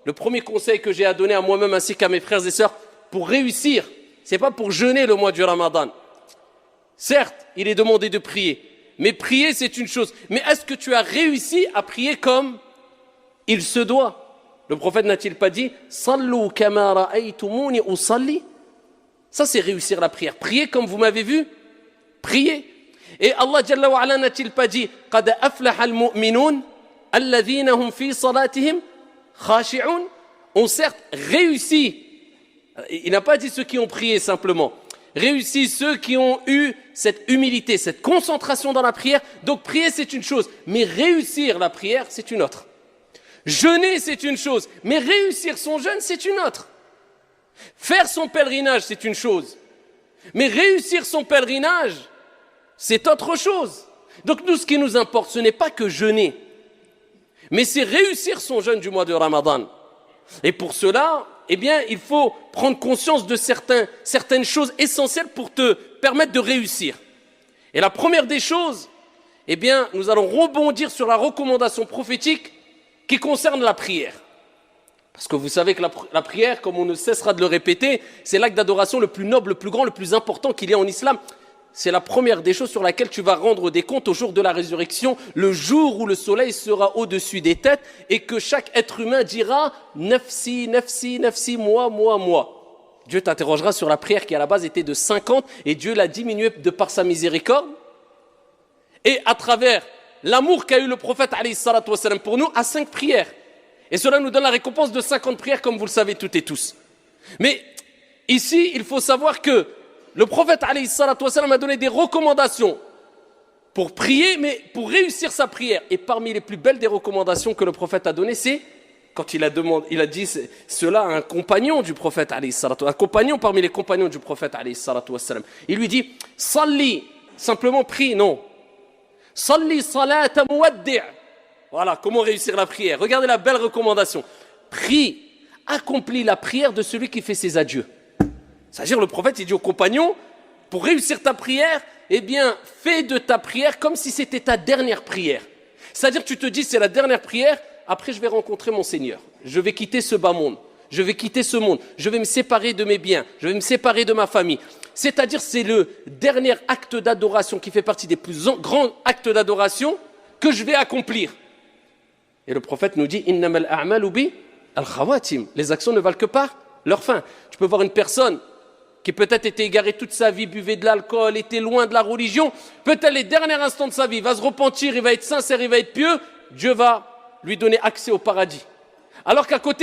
le premier conseil que j'ai à donner à moi-même ainsi qu'à mes frères et sœurs, pour réussir, c'est pas pour jeûner le mois du Ramadan. Certes, il est demandé de prier, mais prier c'est une chose. Mais est-ce que tu as réussi à prier comme il se doit? Le prophète n'a-t-il pas dit « Sallu kama ra'aytumuni usalli » Ça c'est réussir la prière. Prier comme vous m'avez vu, prier. Et Allah Jalla wa Ala n'a-t-il pas dit « Qad aflaha al-mu'minun alladhina hum fi salatihim khashi'un » ont certes réussi. Il n'a pas dit ceux qui ont prié simplement. Réussi ceux qui ont eu cette humilité, cette concentration dans la prière. Donc prier c'est une chose, mais réussir la prière c'est une autre. Jeûner c'est une chose, mais réussir son jeûne c'est une autre. Faire son pèlerinage c'est une chose, mais réussir son pèlerinage c'est autre chose. Donc nous ce qui nous importe ce n'est pas que jeûner, mais c'est réussir son jeûne du mois de Ramadan. Et pour cela, eh bien, il faut prendre conscience de certaines choses essentielles pour te permettre de réussir. Et la première des choses, eh bien, nous allons rebondir sur la recommandation prophétique qui concerne la prière. Parce que vous savez que la prière, comme on ne cessera de le répéter, c'est l'acte d'adoration le plus noble, le plus grand, le plus important qu'il y a en islam. C'est la première des choses sur laquelle tu vas rendre des comptes au jour de la résurrection, le jour où le soleil sera au-dessus des têtes et que chaque être humain dira « Nafsi, nafsi, nafsi, moi, moi, moi ». Dieu t'interrogera sur la prière qui à la base était de 50 et Dieu l'a diminuée de par sa miséricorde. Et à travers l'amour qu'a eu le prophète alayhi salatu wassalam pour nous, à 5 prières. Et cela nous donne la récompense de 50 prières comme vous le savez toutes et tous. Mais ici, il faut savoir que le prophète alayhi salatu wassalam a donné des recommandations pour prier, mais pour réussir sa prière. Et parmi les plus belles des recommandations que le prophète a données, c'est quand il a dit cela à un compagnon du prophète alayhi salatu wassalam, un compagnon parmi les compagnons du prophète alayhi salatu wassalam. Il lui dit « Salli », simplement prie, non. « Salli salata muwaddi'». Voilà, comment réussir la prière. Regardez la belle recommandation. Prie, accomplis la prière de celui qui fait ses adieux. C'est-à-dire le prophète, il dit aux compagnons, pour réussir ta prière, eh bien, fais de ta prière comme si c'était ta dernière prière. C'est-à-dire tu te dis, c'est la dernière prière, après je vais rencontrer mon Seigneur. Je vais quitter ce bas monde, je vais quitter ce monde, je vais me séparer de mes biens, je vais me séparer de ma famille. C'est-à-dire c'est le dernier acte d'adoration qui fait partie des plus grands actes d'adoration que je vais accomplir. Et le prophète nous dit, innamal a'malu bi al-khawatim. Les actions ne valent que par leur fin. Tu peux voir une personne qui peut-être était égaré toute sa vie, buvait de l'alcool, était loin de la religion, peut-être les derniers instants de sa vie, il va se repentir, il va être sincère, il va être pieux, Dieu va lui donner accès au paradis. Alors qu'à côté